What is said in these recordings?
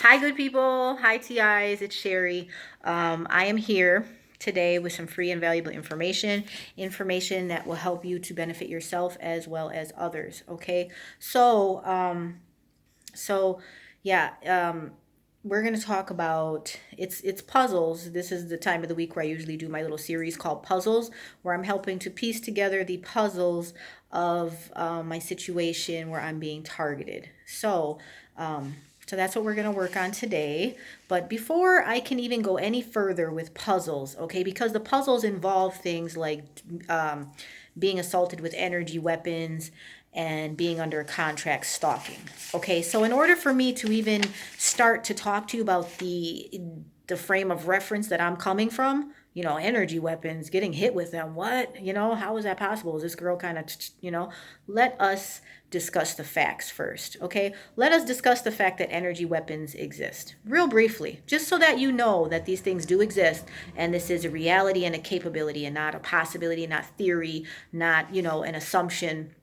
Hi, good people. Hi, TIs. It's Sherry. I am here today with some free and valuable information that will help you to benefit yourself as well as others. Okay, so yeah, we're going to talk about it's puzzles. This is the time of the week where I usually do my little series called puzzles, where I'm helping to piece together the puzzles of my situation where I'm being targeted. So that's what we're going to work on today. But before I can even go any further with puzzles, okay, because the puzzles involve things like being assaulted with energy weapons and being under a contract stalking. Okay, so in order for me to even start to talk to you about the frame of reference that I'm coming from, energy weapons, getting hit with them, what? How is that possible? Is this girl kind of, let us discuss the facts first, okay? Let us discuss the fact that energy weapons exist. Real briefly, just so that you know that these things do exist and this is a reality and a capability and not a possibility, not theory, not, an assumption.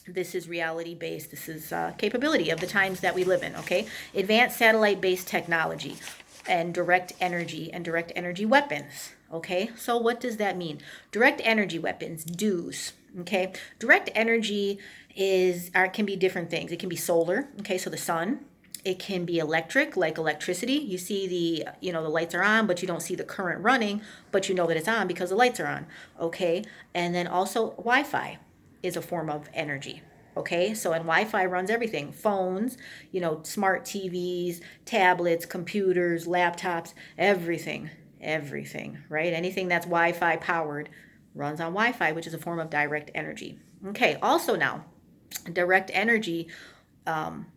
This is reality based. This is capability of the times that we live in, okay? Advanced satellite based technology and direct energy weapons, okay? So what does that mean? Direct energy weapons, DEWs, okay? Direct energy can be different things. It can be solar, okay, so the sun. It can be electric, like electricity. You see the lights are on, but you don't see the current running, but you know that it's on because the lights are on, okay? And then also Wi-Fi is a form of energy. Okay, so and Wi-Fi runs everything: phones, smart TVs, tablets, computers, laptops, everything, right? Anything that's Wi-Fi powered runs on Wi-Fi, which is a form of direct energy. Okay, also now, direct energy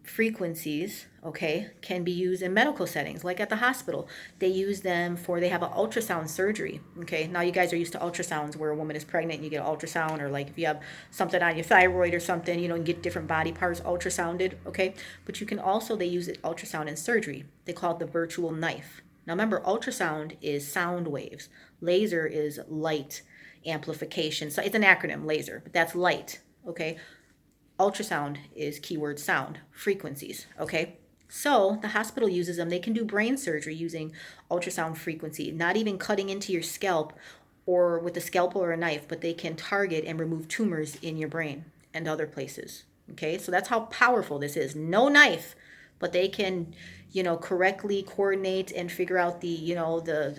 frequencies, okay, can be used in medical settings, like at the hospital. They have an ultrasound surgery, okay? Now you guys are used to ultrasounds where a woman is pregnant and you get an ultrasound, or like if you have something on your thyroid or something, and get different body parts ultrasounded, okay? But they use it ultrasound in surgery. They call it the virtual knife. Now remember, ultrasound is sound waves. Laser is light amplification. So it's an acronym, laser, but that's light, okay? Ultrasound is keyword sound, frequencies, okay? So the hospital uses them. They can do brain surgery using ultrasound frequency, not even cutting into your scalp or with a scalpel or a knife, but they can target and remove tumors in your brain and other places, okay? So that's how powerful this is. No knife, but they can, correctly coordinate and figure out the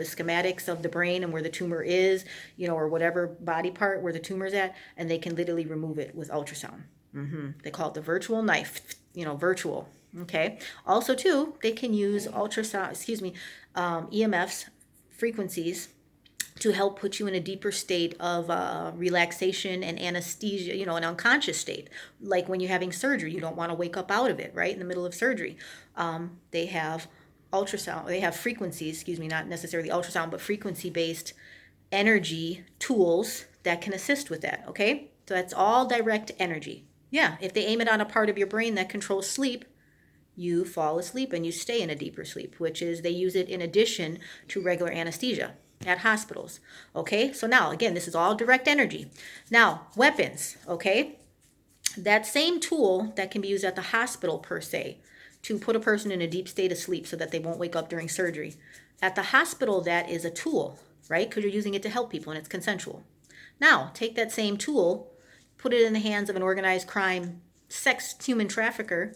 schematics of the brain and where the tumor is, or whatever body part where the tumor's at, and they can literally remove it with ultrasound. They call it the virtual knife, virtual. Okay. Also, too, they can use EMFs, frequencies, to help put you in a deeper state of relaxation and anesthesia, an unconscious state. Like when you're having surgery, you don't want to wake up out of it, right? In the middle of surgery. They have frequencies, not necessarily ultrasound, but frequency based energy tools that can assist with that, okay? So that's all direct energy. Yeah, if they aim it on a part of your brain that controls sleep, you fall asleep and you stay in a deeper sleep, which is they use it in addition to regular anesthesia at hospitals. Okay, so now again, this is all direct energy. Now, weapons, okay? That same tool that can be used at the hospital per se to put a person in a deep state of sleep so that they won't wake up during surgery. At the hospital, that is a tool, right? Because you're using it to help people and it's consensual. Now, take that same tool, put it in the hands of an organized crime sex human trafficker,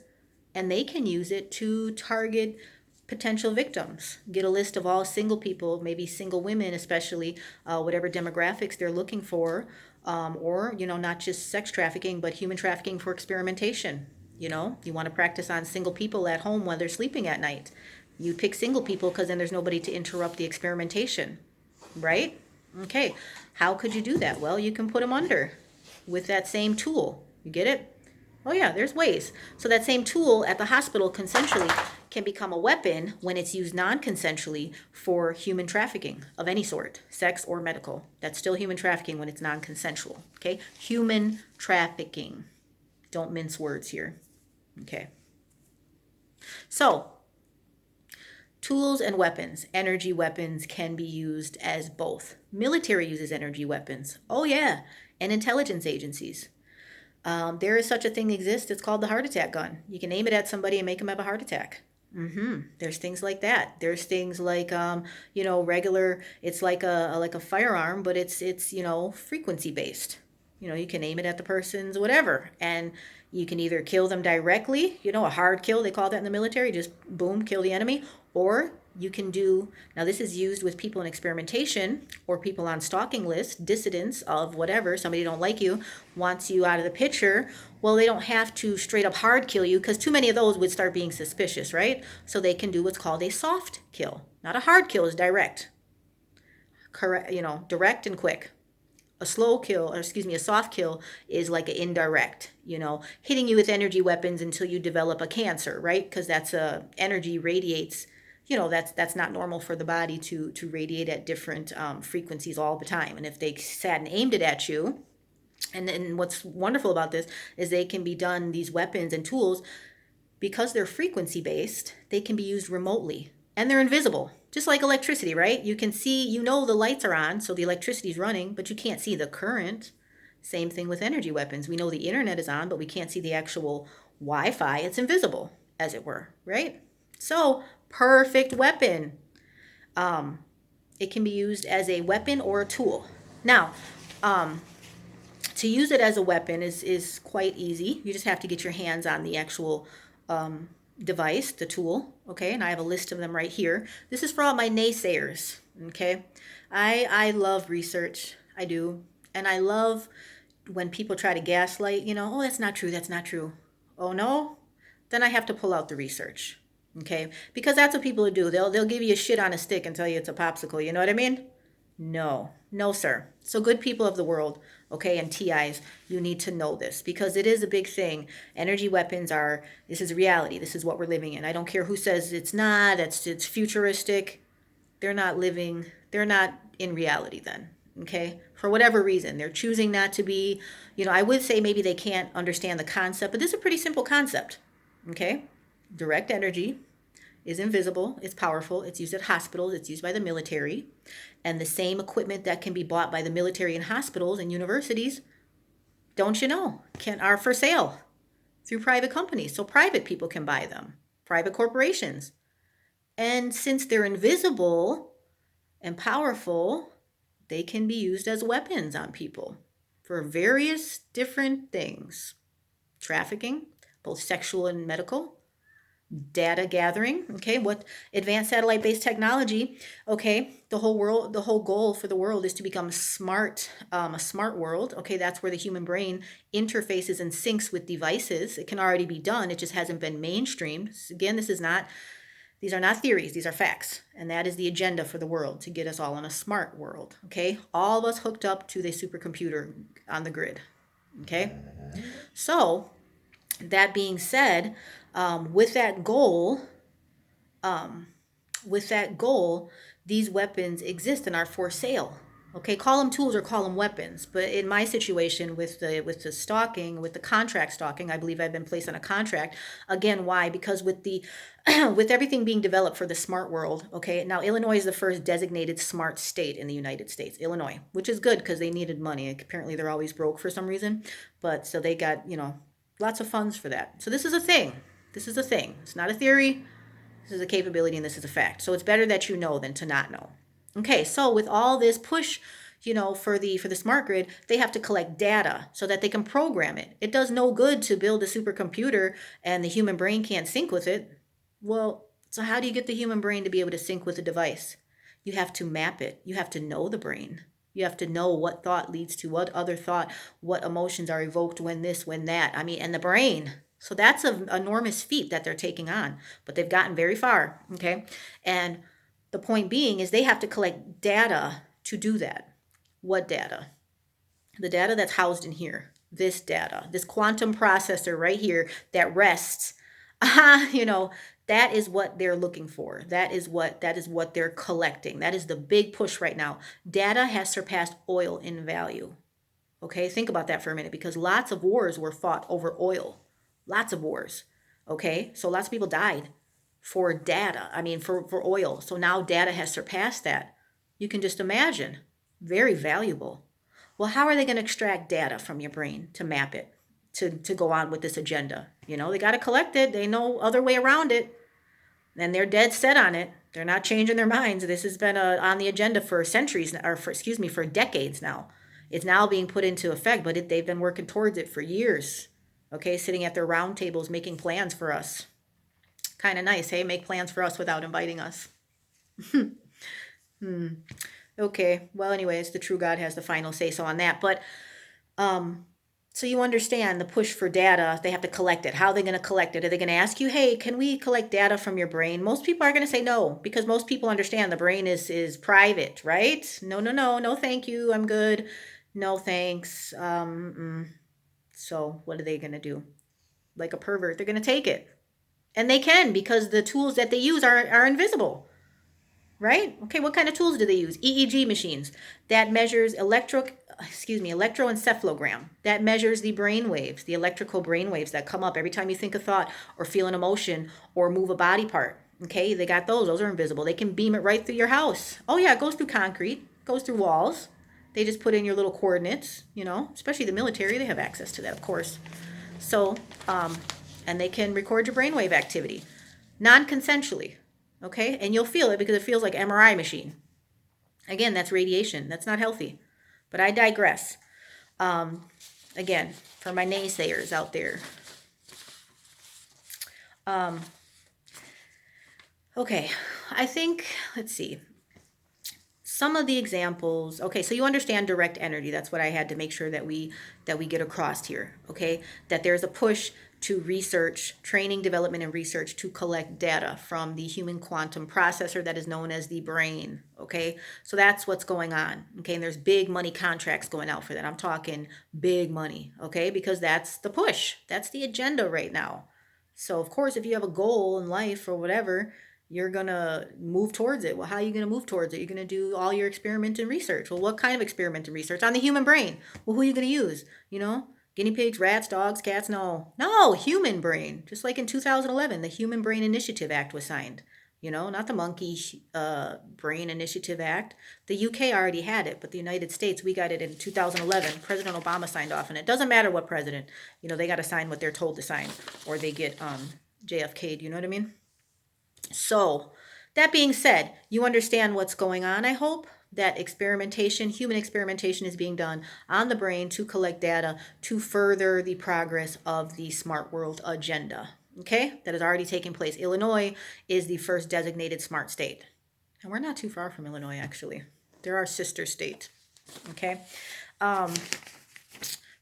and they can use it to target potential victims. Get a list of all single people, maybe single women especially, whatever demographics they're looking for, or not just sex trafficking, but human trafficking for experimentation. You want to practice on single people at home while they're sleeping at night. You pick single people because then there's nobody to interrupt the experimentation, right? Okay, how could you do that? Well, you can put them under with that same tool. You get it? Oh yeah, there's ways. So that same tool at the hospital consensually can become a weapon when it's used non-consensually for human trafficking of any sort, sex or medical. That's still human trafficking when it's non-consensual. Okay? Human trafficking. Don't mince words here. Okay. So, tools and weapons, energy weapons can be used as both. Military uses energy weapons. Oh yeah, and intelligence agencies. There is such a thing that exists. It's called the heart attack gun. You can aim it at somebody and make them have a heart attack. There's things like that. There's things like regular. It's like a firearm, but it's frequency based. You can aim it at the person's whatever, and you can either kill them directly. A hard kill, they call that in the military. Just boom, kill the enemy. Or you can do, now this is used with people in experimentation or people on stalking lists, dissidents of whatever. Somebody don't like you, wants you out of the picture. Well, they don't have to straight up hard kill you, because too many of those would start being suspicious, right? So they can do what's called a soft kill. Not a hard kill, is direct. Correct, direct and quick. A slow kill, or excuse me, a soft kill is like an indirect, hitting you with energy weapons until you develop a cancer, right? Because that's energy radiates. That's not normal for the body to radiate at different frequencies all the time. And if they sat and aimed it at you, and what's wonderful about this is they can be done, these weapons and tools, because they're frequency based, they can be used remotely, and they're invisible. Just like electricity, right? You can see, the lights are on, so the electricity is running, but you can't see the current. Same thing with energy weapons. We know the internet is on, but we can't see the actual Wi-Fi. It's invisible, as it were, right? So, perfect weapon. It can be used as a weapon or a tool. Now, to use it as a weapon is quite easy. You just have to get your hands on the actual device, the tool, okay? And I have a list of them right here. This is for all my naysayers, okay? I love research. I do. And I love when people try to gaslight, oh, that's not true, that's not true. Oh, no? Then I have to pull out the research, okay? Because that's what people do. They'll give you a shit on a stick and tell you it's a popsicle, you know what I mean? No, no, sir. So, good people of the world, okay, and TIs, you need to know this, because it is a big thing. Energy weapons this is reality. This is what we're living in. I don't care who says it's not, it's futuristic. They're not in reality then, okay? For whatever reason, they're choosing not to be. I would say maybe they can't understand the concept, but this is a pretty simple concept, okay? Direct energy is invisible, it's powerful, it's used at hospitals, it's used by the military, and the same equipment that can be bought by the military and hospitals and universities, don't you know, are for sale through private companies. So private people can buy them, private corporations. And since they're invisible and powerful, they can be used as weapons on people for various different things. Trafficking, both sexual and medical. Data gathering, okay, what advanced satellite-based technology, okay, the whole goal for the world is to become smart, a smart world, okay, that's where the human brain interfaces and syncs with devices. It can already be done, it just hasn't been mainstreamed. Again, these are not theories, these are facts, and that is the agenda for the world, to get us all in a smart world, okay, all of us hooked up to the supercomputer on the grid, okay. So that being said, with that goal, these weapons exist and are for sale. Okay, call them tools or call them weapons. But in my situation with the stalking, with the contract stalking, I believe I've been placed on a contract. Again, why? Because with the with everything being developed for the smart world, okay, now Illinois is the first designated smart state in the United States, Illinois, which is good because they needed money. Apparently they're always broke for some reason. But so they got, lots of funds for that. So this is a thing. This is a thing. It's not a theory. This is a capability, and this is a fact. So it's better that you know than to not know. Okay, so with all this push, for the smart grid, they have to collect data so that they can program it. It does no good to build a supercomputer and the human brain can't sync with it. Well, so how do you get the human brain to be able to sync with a device? You have to map it. You have to know the brain. You have to know what thought leads to what other thought, what emotions are evoked when this, when that. And the brain. So that's an enormous feat that they're taking on, but they've gotten very far, okay? And the point being is they have to collect data to do that. What data? The data that's housed in here, this data, this quantum processor right here that rests, that is what they're looking for. That is what they're collecting. That is the big push right now. Data has surpassed oil in value. Okay, think about that for a minute, because lots of wars were fought over oil. Lots of wars. Okay, so lots of people died for data. For oil. So now data has surpassed that. You can just imagine. Very valuable. Well, how are they going to extract data from your brain to map it, to go on with this agenda? They got to collect it. They know other way around it. And they're dead set on it. They're not changing their minds. This has been on the agenda for centuries, or for decades now. It's now being put into effect, but they've been working towards it for years. Okay, sitting at their round tables making plans for us. Kind of nice, hey? Make plans for us without inviting us. Okay, well, anyways, the true God has the final say so on that. But so you understand the push for data, they have to collect it. How are they going to collect it? Are they going to ask you, hey, can we collect data from your brain? Most people are going to say no, because most people understand the brain is private, right? No, no, no, no, thank you, I'm good. No, thanks. So what are they going to do? Like a pervert, they're going to take it. And they can, because the tools that they use are invisible. Right? Okay, what kind of tools do they use? EEG machines that measures electroencephalogram that measures the brain waves, the electrical brain waves that come up every time you think a thought or feel an emotion or move a body part. Okay, they got those. Those are invisible. They can beam it right through your house. Oh yeah, it goes through concrete, goes through walls. They just put in your little coordinates, especially the military, they have access to that, of course. So, and they can record your brainwave activity non-consensually. Okay, and you'll feel it because it feels like MRI machine. Again, that's radiation. That's not healthy. But I digress. Again, for my naysayers out there. Okay, I think, let's see. Some of the examples, okay, so you understand direct energy. That's what I had to make sure that we get across here, okay? That there's a push to research, training, development, and research to collect data from the human quantum processor that is known as the brain, okay? So that's what's going on, okay? And there's big money contracts going out for that. I'm talking big money, okay? Because that's the push. That's the agenda right now. So, of course, if you have a goal in life or whatever, you're going to move towards it. Well, how are you going to move towards it? You're going to do all your experiment and research. Well, what kind of experiment and research? On the human brain. Well, who are you going to use? Guinea pigs, rats, dogs, cats? No, human brain. Just like in 2011, the Human Brain Initiative Act was signed. Not the Monkey Brain Initiative Act. The UK already had it, but the United States, we got it in 2011. President Obama signed off on it. Doesn't matter what president. They got to sign what they're told to sign, or they get JFK'd, you know what I mean? So, that being said, you understand what's going on, I hope, that human experimentation is being done on the brain to collect data to further the progress of the Smart World agenda. Okay? That is already taking place. Illinois is the first designated smart state. And we're not too far from Illinois, actually. They're our sister state. Okay?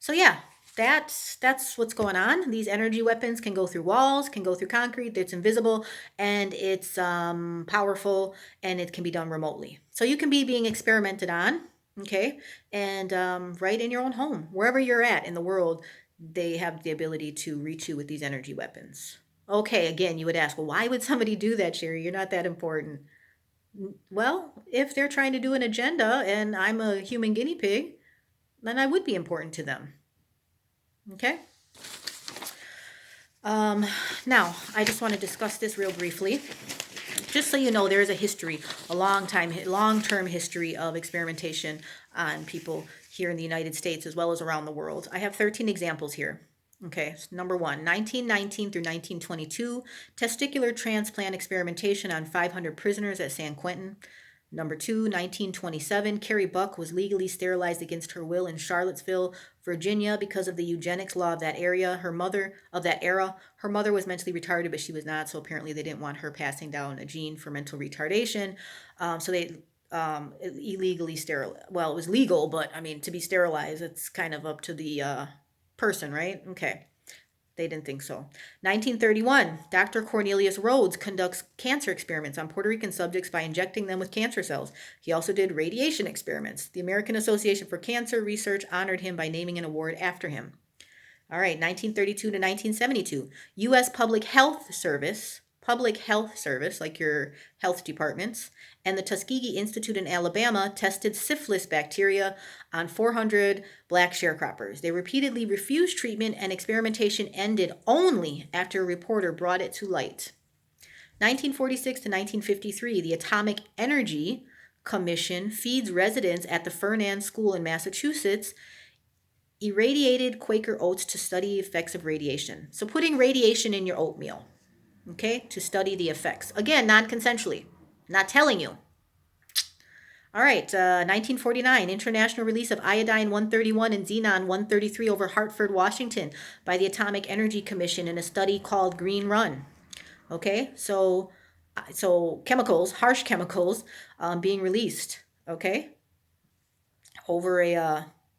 So yeah, that's what's going on. These energy weapons can go through walls, can go through concrete. It's invisible, and it's powerful, and it can be done remotely. So you can be being experimented on, okay? And right in your own home, wherever you're at in the world, they have the ability to reach you with these energy weapons. Okay, again, you would ask, well, why would somebody do that, Sherry? You're not that important. Well, if they're trying to do an agenda and I'm a human guinea pig, then I would be important to them. Okay? Now, I just want to discuss this real briefly. Just so you know, there is a history, a long-term history of experimentation on people here in the United States as well as around the world. I have 13 examples here. Okay, number 1, 1919 through 1922, testicular transplant experimentation on 500 prisoners at San Quentin. Number 2, 1927, Carrie Buck was legally sterilized against her will in Charlottesville, Virginia, because of the eugenics law of that era. Her mother was mentally retarded, but she was not, so apparently they didn't want her passing down a gene for mental retardation. So they illegally sterilized. Well, it was legal, but I mean, to be sterilized, it's kind of up to the person, right? Okay. They didn't think so. 1931, Dr. Cornelius Rhodes conducts cancer experiments on Puerto Rican subjects by injecting them with cancer cells. He also did radiation experiments. The American Association for Cancer Research honored him by naming an award after him. All right, 1932 to 1972, U.S. Public Health Service, like your health departments, and the Tuskegee Institute in Alabama tested syphilis bacteria on 400 black sharecroppers. They repeatedly refused treatment, and experimentation ended only after a reporter brought it to light. 1946 to 1953, the Atomic Energy Commission feeds residents at the Fernand School in Massachusetts irradiated Quaker oats to study effects of radiation. So putting radiation in your oatmeal. okay, to study the effects. Again, non-consensually, not telling you. All right, 1949, international release of iodine 131 and xenon 133 over Hartford, Washington by the Atomic Energy Commission in a study called Green Run. Okay, so chemicals, harsh chemicals, being released. Okay, over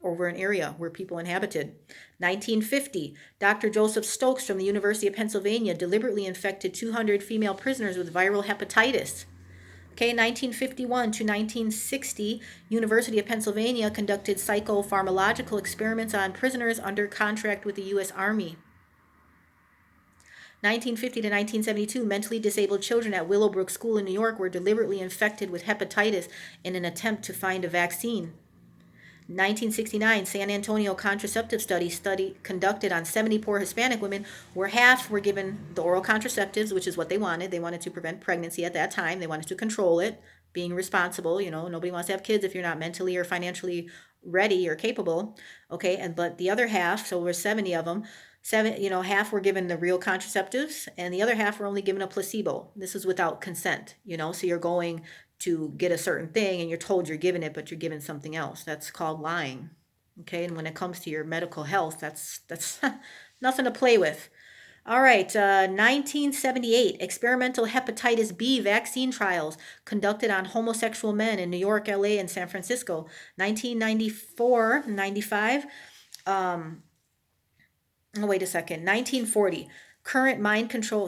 over an area where people inhabited. 1950, Dr. Joseph Stokes from the University of Pennsylvania deliberately infected 200 female prisoners with viral hepatitis. Okay, 1951 to 1960, University of Pennsylvania conducted psychopharmacological experiments on prisoners under contract with the U.S. Army. 1950 to 1972, mentally disabled children at Willowbrook School in New York were deliberately infected with hepatitis in an attempt to find a vaccine. 1969, San Antonio contraceptive study conducted on 70 poor Hispanic women, where half were given the oral contraceptives, which is what they wanted. They wanted to prevent pregnancy at that time. They wanted to control it, being responsible. You know, nobody wants to have kids if you're not mentally or financially ready or capable. Okay, but the other half, so we're 70 of them, half were given the real contraceptives, and the other half were only given a placebo. This is without consent. So you're going to get a certain thing and you're told you're given it, but you're given something else. That's called lying. Okay, and when it comes to your medical health, that's nothing to play with. All right, 1978, experimental hepatitis B vaccine trials conducted on homosexual men in New York, LA, and San Francisco. 1994, 95, wait a second, 1940, current mind control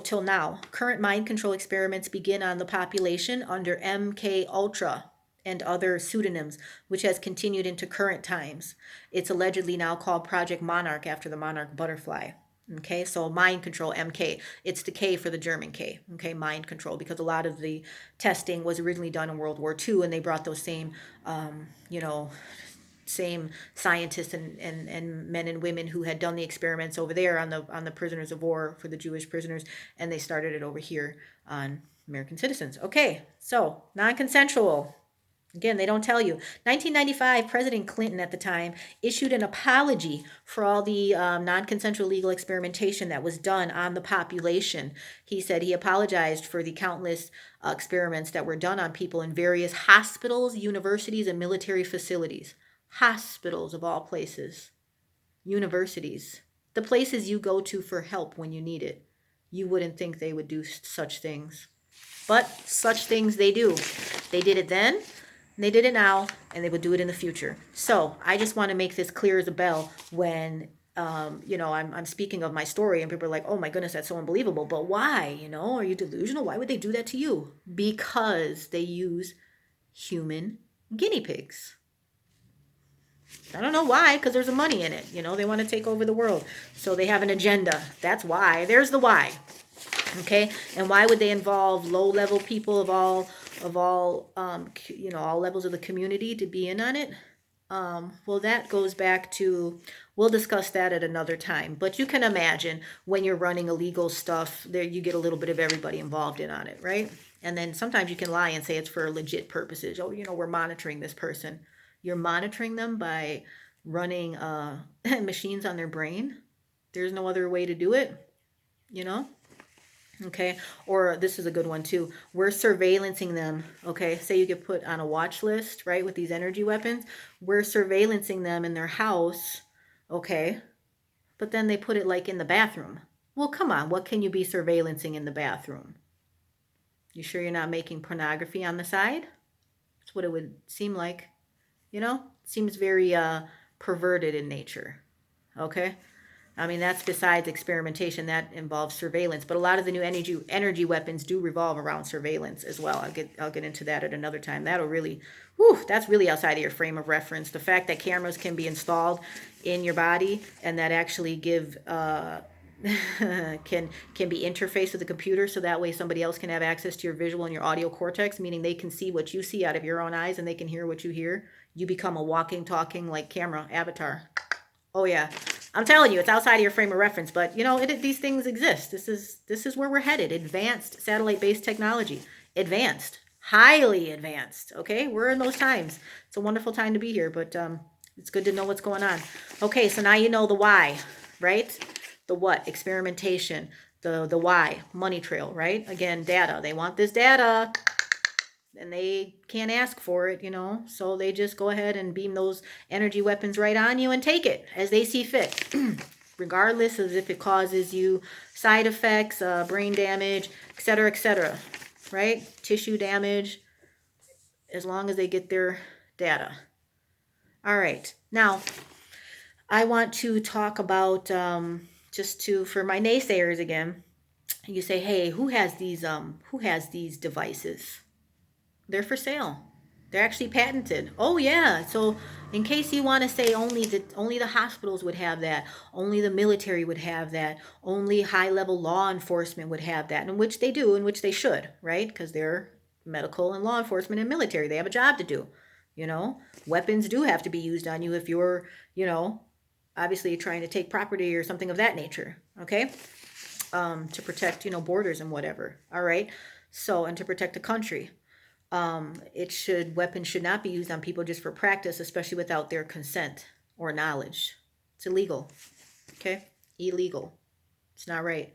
experiments begin on the population under MK Ultra and other pseudonyms, which has continued into current times. It's allegedly now called Project Monarch after the monarch butterfly. Okay, so mind control, MK. It's the K for the German K. Okay, mind control, because a lot of the testing was originally done in World War II, and they brought those same, same scientists and men and women who had done the experiments over there on the prisoners of war for the Jewish prisoners, and they started it over here on American citizens. Okay, so non-consensual. Again, they don't tell you. 1995, President Clinton at the time issued an apology for all the non-consensual legal experimentation that was done on the population. He said he apologized for the countless experiments that were done on people in various hospitals, universities, and military facilities. Hospitals, of all places. Universities. The places you go to for help when you need it. You wouldn't think they would do such things. But such things they do. They did it then. They did it now, and they would do it in the future. So I just want to make this clear as a bell when, I'm speaking of my story, and people are like, oh my goodness, that's so unbelievable. But why? Are you delusional? Why would they do that to you? Because they use human guinea pigs. I don't know why, because there's money in it. They want to take over the world. So they have an agenda. That's why. There's the why. Okay? And why would they involve low-level people of all levels of the community to be in on it? Well, that goes back to, we'll discuss that at another time. But you can imagine when you're running illegal stuff, there you get a little bit of everybody involved in on it, right? And then sometimes you can lie and say it's for legit purposes. Oh, we're monitoring this person. You're monitoring them by running machines on their brain. There's no other way to do it, Okay, or this is a good one too. We're surveillancing them. Okay, say you get put on a watch list, right, with these energy weapons. We're surveillancing them in their house. Okay, but then they put it like in the bathroom. Well, come on, what can you be surveillancing in the bathroom? You sure you're not making pornography on the side? That's what it would seem like. Seems very perverted in nature. Okay. I mean, that's besides experimentation, that involves surveillance. But a lot of the new energy weapons do revolve around surveillance as well. I'll get into that at another time. That's really outside of your frame of reference. The fact that cameras can be installed in your body and that actually give can be interfaced with the computer, so that way somebody else can have access to your visual and your audio cortex, meaning they can see what you see out of your own eyes and they can hear what you hear. You become a walking, talking like camera avatar. Oh yeah. I'm telling you, it's outside of your frame of reference, but these things exist. This is where we're headed. Advanced satellite-based technology. Advanced. Highly advanced. Okay? We're in those times. It's a wonderful time to be here, but it's good to know what's going on. Okay, so now you know the why, right? The what? Experimentation. The why, money trail, right? Again, data. They want this data and they can't ask for it, so they just go ahead and beam those energy weapons right on you and take it as they see fit, regardless of if it causes you side effects, brain damage, etc., right? Tissue damage, as long as they get their data. All right, now I want to talk about for my naysayers again. You say, hey, who has these devices? They're for sale. They're actually patented. Oh yeah. So in case you want to say only the hospitals would have that, only the military would have that, only high level law enforcement would have that, in which they do, in which they should, right? Because they're medical and law enforcement and military. They have a job to do. Weapons do have to be used on you if you're, obviously trying to take property or something of that nature. Okay. To protect, borders and whatever. All right. So, and to protect the country. Weapons should not be used on people just for practice, especially without their consent or knowledge. It's illegal. Okay? Illegal. It's not right.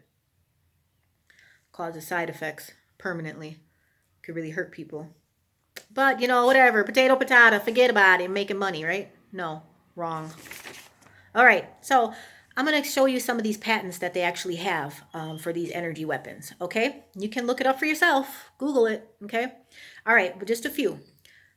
Causes side effects permanently. Could really hurt people. But, whatever. Potato, forget about it. Making money, right? No. Wrong. All right. So I'm going to show you some of these patents that they actually have for these energy weapons. Okay? You can look it up for yourself. Google it. Okay? All right, but just a few.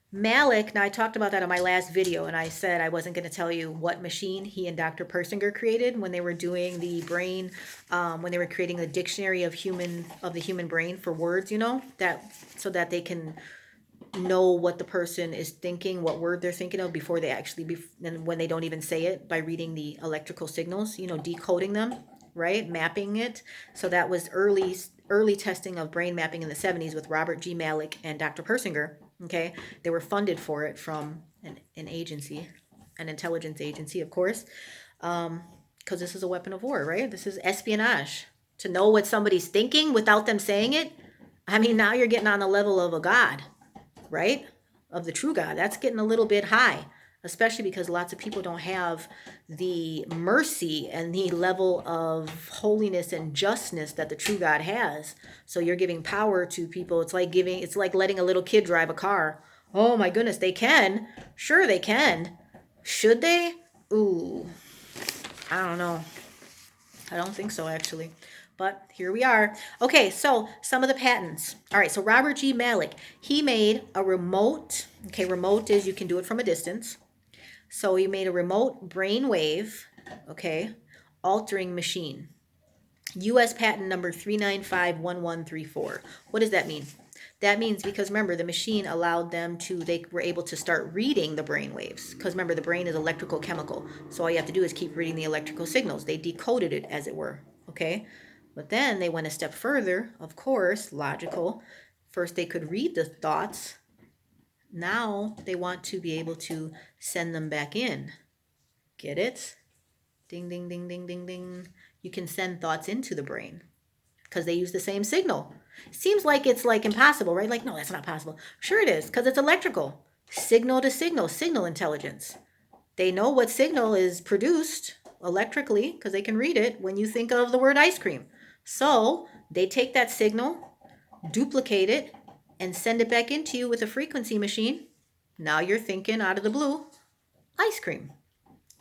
Malik, now I talked about that on my last video, and I said I wasn't going to tell you what machine he and Dr. Persinger created when they were doing the brain, when they were creating the dictionary of the human brain for words, so that they can know what the person is thinking, what word they're thinking of before they and when they don't even say it, by reading the electrical signals, decoding them, right? Mapping it. So that was early testing of brain mapping in the 70s with Robert G. Malik and Dr. Persinger. Okay. They were funded for it from an agency, an intelligence agency, of course, because this is a weapon of war, right? This is espionage. To know what somebody's thinking without them saying it. I mean, now you're getting on the level of a god, right? Of the true God. That's getting a little bit high, especially because lots of people don't have the mercy and the level of holiness and justness that the true God has. So you're giving power to people. It's like letting a little kid drive a car. Oh my goodness, they can. Sure they can. Should they? Ooh, I don't know. I don't think so, actually. But here we are. Okay, so some of the patents. All right, so Robert G. Malik, he made a remote. Okay, remote is you can do it from a distance. So he made a remote brainwave, okay, altering machine. U.S. patent number 3951134. What does that mean? That means, because remember, the machine allowed them they were able to start reading the brain waves. Because remember, the brain is electrical chemical. So all you have to do is keep reading the electrical signals. They decoded it, as it were, okay? But then they went a step further, of course, logical. First, they could read the thoughts. Now they want to be able to send them back in. Get it? Ding, ding, ding, ding, ding, ding. You can send thoughts into the brain because they use the same signal. Seems like it's impossible, right? No, that's not possible. Sure it is, because it's electrical. Signal to signal intelligence. They know what signal is produced electrically because they can read it when you think of the word ice cream. So they take that signal, duplicate it, and send it back into you with a frequency machine. Now you're thinking out of the blue, ice cream.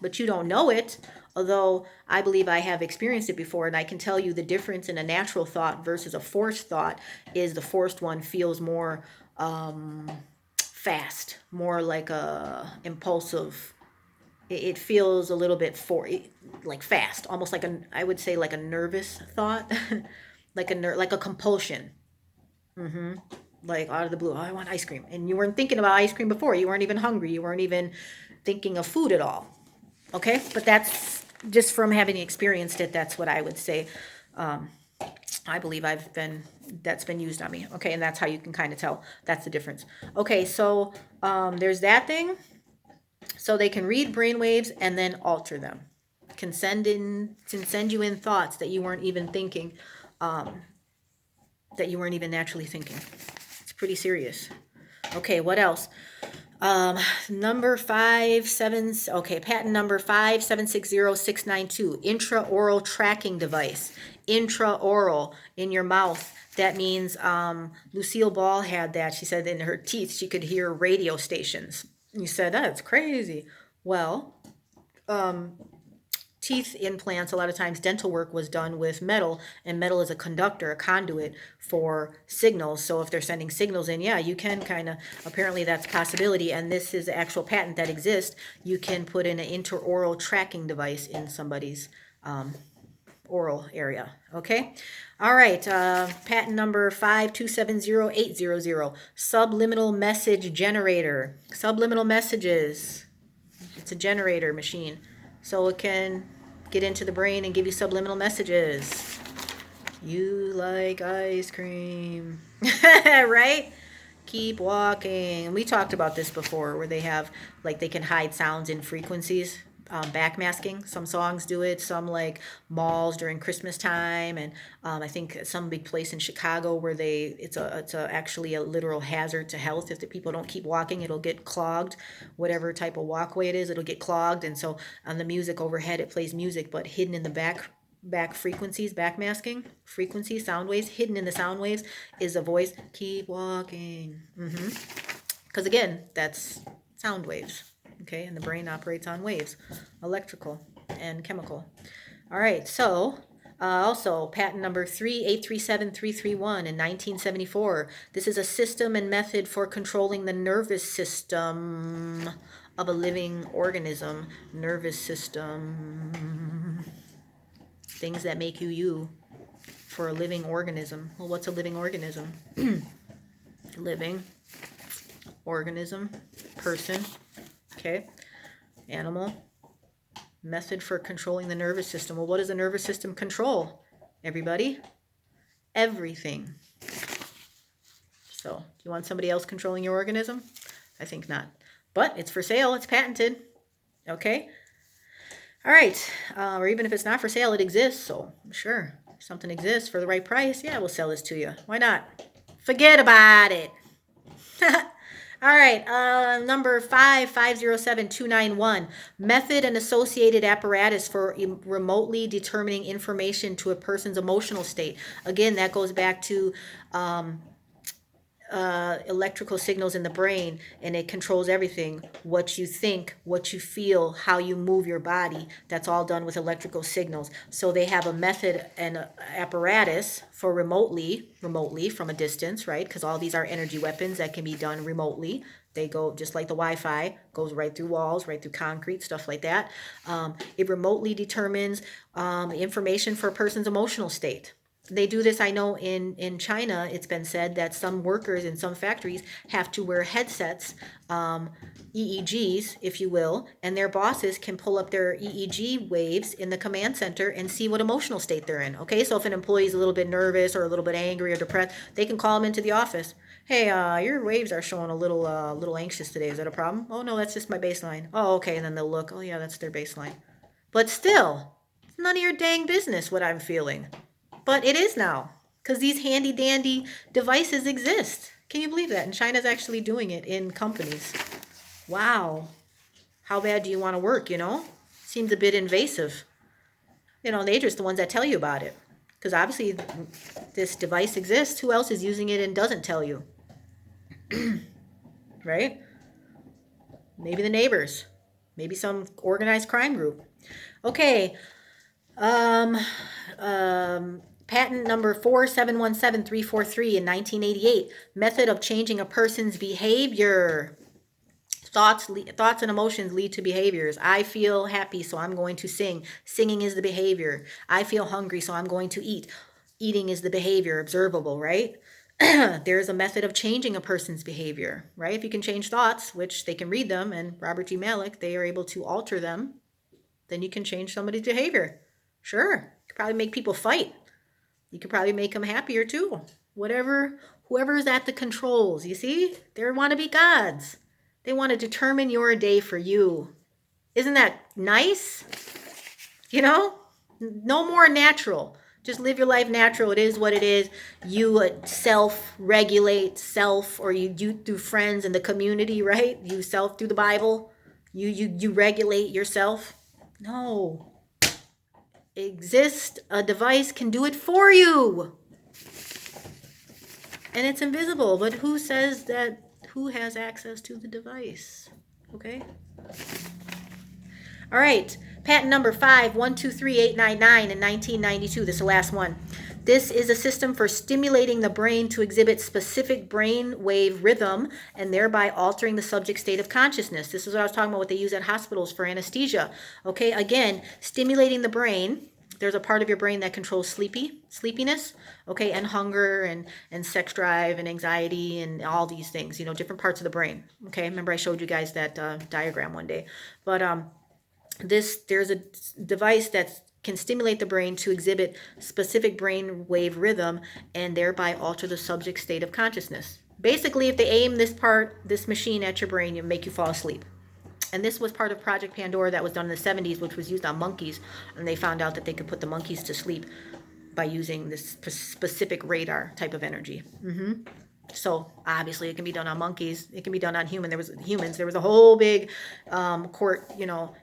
But you don't know it, although I believe I have experienced it before, and I can tell you the difference in a natural thought versus a forced thought is the forced one feels more fast, more like a impulsive. It feels a little bit fast, almost I would say like a nervous thought, like a compulsion. Like out of the blue, oh, I want ice cream. And you weren't thinking about ice cream before. You weren't even hungry. You weren't even thinking of food at all. Okay? But that's just from having experienced it. That's what I would say. I believe that's been used on me. Okay? And that's how you can kind of tell. That's the difference. Okay, so there's that thing. So they can read brainwaves and then alter them. Can send you in thoughts that you weren't even thinking, that you weren't even naturally thinking. It's pretty serious. Okay, what else? Um, number 57, okay, patent number 5760692, intraoral tracking device. Intraoral, in your mouth. That means Lucille Ball had that. She said in her teeth she could hear radio stations. You said, that's crazy. Well, teeth implants, a lot of times dental work was done with metal, and metal is a conductor, a conduit for signals. So if they're sending signals in, yeah, you can kind of, apparently that's a possibility, and this is the actual patent that exists. You can put in an intraoral tracking device in somebody's oral area. Okay. All right. Patent number 5270800, subliminal message generator. Subliminal messages. It's a generator machine. So it can get into the brain and give you subliminal messages. You like ice cream. Right? Keep walking. And we talked about this before, where they have, like, they can hide sounds in frequencies. Backmasking. Some songs do it. Some, like malls during Christmas time, and I think some big place in Chicago where it's actually a literal hazard to health. If the people don't keep walking, it'll get clogged. Whatever type of walkway it is, it'll get clogged. And so on the music overhead, it plays music, but hidden in the back frequencies, backmasking frequencies, sound waves, hidden in the sound waves is a voice. Keep walking. Because again, that's sound waves. Okay, and the brain operates on waves, electrical and chemical. All right, so also patent number 3837331 in 1974. This is a system and method for controlling the nervous system of a living organism. Nervous system. Things that make you for a living organism. Well, what's a living organism? Living organism, person. Okay, animal. Method for controlling the nervous system. Well, what does the nervous system control? Everybody? Everything. So, do you want somebody else controlling your organism? I think not. But it's for sale. It's patented. Okay? All right. Or even if it's not for sale, it exists. So, sure. If something exists for the right price, yeah, we'll sell this to you. Why not? Forget about it. All right, number 5507291, method and associated apparatus for remotely determining information to a person's emotional state. Again, that goes back to electrical signals in the brain, and it controls everything. What you think, what you feel, how you move your body, that's all done with electrical signals. So they have a method and a apparatus for remotely from a distance, right? Because all these are energy weapons that can be done remotely. They go just like the Wi-Fi, goes right through walls, right through concrete, stuff like that. It remotely determines information for a person's emotional state. They do this, I know, in China. It's been said that some workers in some factories have to wear headsets, EEGs, if you will, and their bosses can pull up their EEG waves in the command center and see what emotional state they're in. Okay, so if an employee is a little bit nervous or a little bit angry or depressed, they can call them into the office. Hey, your waves are showing a little anxious today. Is that a problem? Oh, no, that's just my baseline. Oh, okay, and then they'll look. Oh, yeah, that's their baseline. But still, it's none of your dang business what I'm feeling. But it is now, because these handy dandy devices exist. Can you believe that? And China's actually doing it in companies. Wow. How bad do you want to work, Seems a bit invasive. They're just the ones that tell you about it. Because obviously this device exists. Who else is using it and doesn't tell you? Right? Maybe the neighbors. Maybe some organized crime group. Okay. Patent number 4717343 in 1988, method of changing a person's behavior. Thoughts and emotions lead to behaviors. I feel happy, so I'm going to sing. Singing is the behavior. I feel hungry, so I'm going to eat. Eating is the behavior, observable, right? There's a method of changing a person's behavior, right? If you can change thoughts, which they can read them, and Robert G. Malik, they are able to alter them, then you can change somebody's behavior. Sure. You could probably make people fight. You could probably make them happier too. Whoever's at the controls, you see? They want to be gods. They want to determine your day for you. Isn't that nice? No more natural. Just live your life natural. It is what it is. You self-regulate or you through friends and the community, right? You self through the Bible. You regulate yourself. No. Exist. A device can do it for you. And it's invisible. But who says that? Who has access to the device? Okay. All right. Patent number 5123899 in 1992. This is the last one. This is a system for stimulating the brain to exhibit specific brain wave rhythm and thereby altering the subject's state of consciousness. This is what I was talking about, what they use at hospitals for anesthesia. Okay, again, stimulating the brain. There's a part of your brain that controls sleepiness, okay, and hunger and sex drive and anxiety and all these things, different parts of the brain. Okay, remember I showed you guys that diagram one day. But there's a device that can stimulate the brain to exhibit specific brain wave rhythm and thereby alter the subject's state of consciousness. Basically, if they aim this machine at your brain, it'll make you fall asleep. And this was part of Project Pandora that was done in the 70s, which was used on monkeys. And they found out that they could put the monkeys to sleep by using this specific radar type of energy. So obviously it can be done on monkeys. It can be done on humans. There was a whole big court,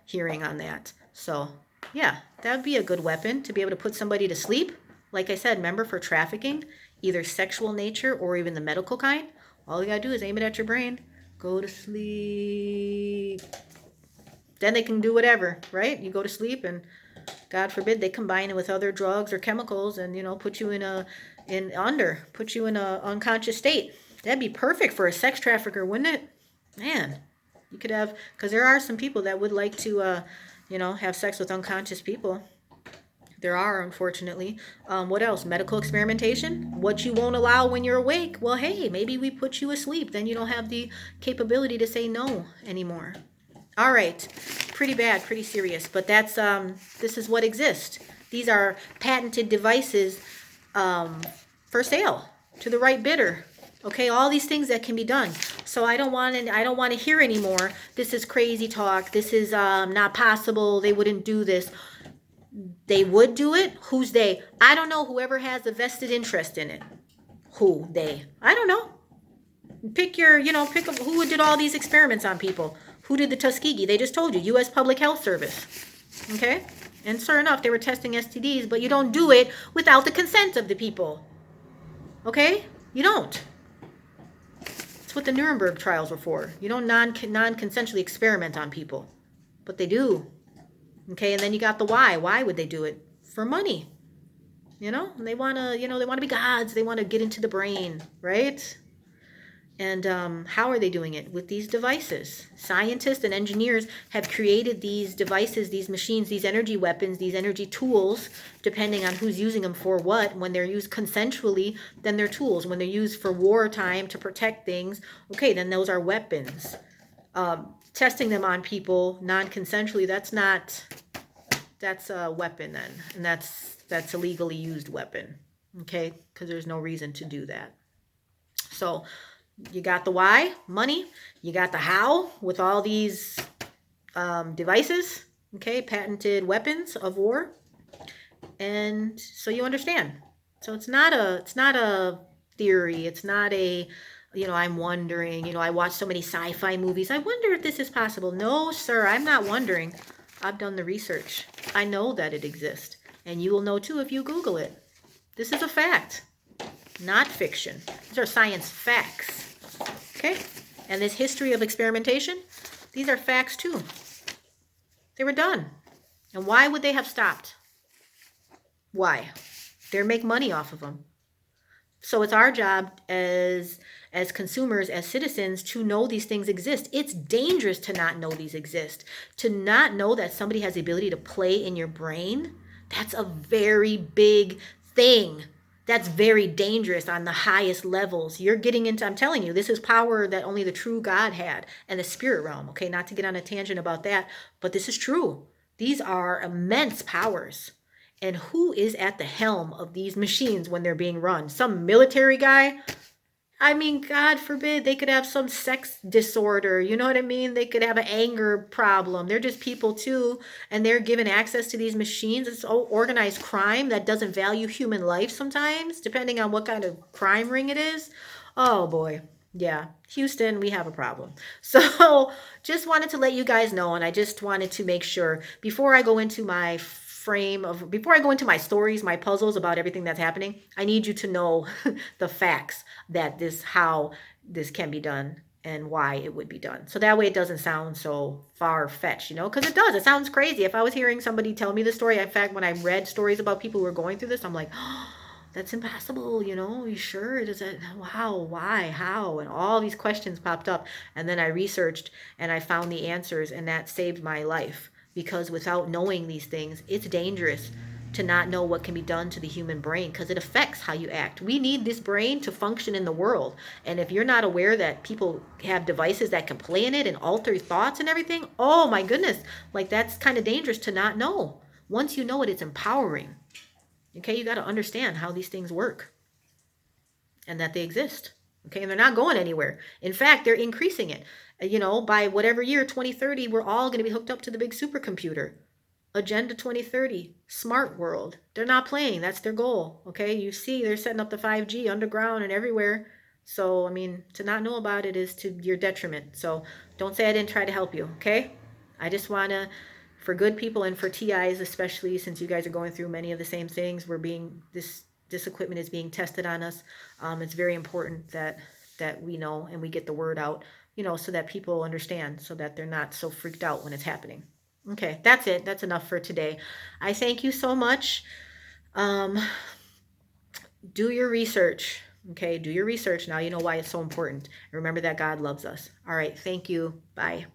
hearing on that. So yeah, that would be a good weapon to be able to put somebody to sleep. Like I said, remember, for trafficking, either sexual nature or even the medical kind, all you gotta do is aim it at your brain. Go to sleep. Then they can do whatever, right? You go to sleep and God forbid they combine it with other drugs or chemicals and, put you in a unconscious state. That'd be perfect for a sex trafficker, wouldn't it? Man, you could have, because there are some people that would like to, have sex with unconscious people. There are, unfortunately. What else? Medical experimentation. What you won't allow when you're awake. Well, hey, maybe we put you asleep. Then you don't have the capability to say no anymore. All right. Pretty bad, pretty serious. But this is what exists. These are patented devices for sale to the right bidder. Okay, all these things that can be done. So I don't want to hear anymore. This is crazy talk. This is not possible. They wouldn't do this. They would do it. Who's they? I don't know. Whoever has a vested interest in it. Who they? I don't know. Pick up who did all these experiments on people. Who did the Tuskegee? They just told you, U.S. Public Health Service. Okay? And sure enough, they were testing STDs, but you don't do it without the consent of the people. Okay? You don't. That's what the Nuremberg trials were for. You don't non-consensually experiment on people. But they do. Okay, and then you got the why. Why would they do it? For money. And they want to be gods. They want to get into the brain, right? And how are they doing it? With these devices. Scientists and engineers have created these devices, these machines, these energy weapons, these energy tools, depending on who's using them for what. When they're used consensually, then they're tools. When they're used for wartime to protect things, okay, then those are weapons. Testing them on people non-consensually, that's a weapon then. And that's a legally used weapon, okay? Because there's no reason to do that. So you got the why, money. You got the how with all these devices, okay? Patented weapons of war. And so you understand. So it's not a theory. It's not a I'm wondering, I watch so many sci-fi movies. I wonder if this is possible. No, sir, I'm not wondering. I've done the research. I know that it exists. And you will know too if you Google it. This is a fact, not fiction. These are science facts. Okay? And this history of experimentation, these are facts too. They were done. And why would they have stopped? Why? They make money off of them. So it's our job as consumers, as citizens, to know these things exist. It's dangerous to not know these exist. To not know that somebody has the ability to play in your brain, that's a very big thing. That's very dangerous on the highest levels. You're getting into, I'm telling you, this is power that only the true God had and the spirit realm. Okay, not to get on a tangent about that, but this is true. These are immense powers. And who is at the helm of these machines when they're being run? Some military guy? I mean, God forbid they could have some sex disorder. You know what I mean? They could have an anger problem. They're just people too. And they're given access to these machines. It's all organized crime that doesn't value human life sometimes, depending on what kind of crime ring it is. Oh boy. Yeah. Houston, we have a problem. So just wanted to let you guys know. And I just wanted to make sure before I go into before I go into my stories, my puzzles about everything that's happening, I need you to know the facts that how this can be done and why it would be done. So that way it doesn't sound so far fetched, because it does. It sounds crazy. If I was hearing somebody tell me the story, in fact, when I read stories about people who are going through this, I'm like, oh, that's impossible, you sure? Does that, wow, why, how? And all these questions popped up. And then I researched and I found the answers, and that saved my life. Because without knowing these things, it's dangerous to not know what can be done to the human brain because it affects how you act. We need this brain to function in the world. And if you're not aware that people have devices that can play in it and alter thoughts and everything, oh my goodness, like that's kind of dangerous to not know. Once you know it, it's empowering. Okay, you got to understand how these things work and that they exist. Okay, and they're not going anywhere. In fact, they're increasing it. By whatever year, 2030, we're all going to be hooked up to the big supercomputer. Agenda 2030, smart world. They're not playing. That's their goal. Okay, you see, they're setting up the 5G underground and everywhere. So, I mean, to not know about it is to your detriment. So, don't say I didn't try to help you. Okay, I just want to, for good people and for TIs especially, since you guys are going through many of the same things, this equipment is being tested on us. It's very important that we know and we get the word out, so that people understand, so that they're not so freaked out when it's happening. Okay, that's it. That's enough for today. I thank you so much. Um, do your research. Okay, do your research. Now you know why it's so important. Remember that God loves us. All right, thank you. Bye.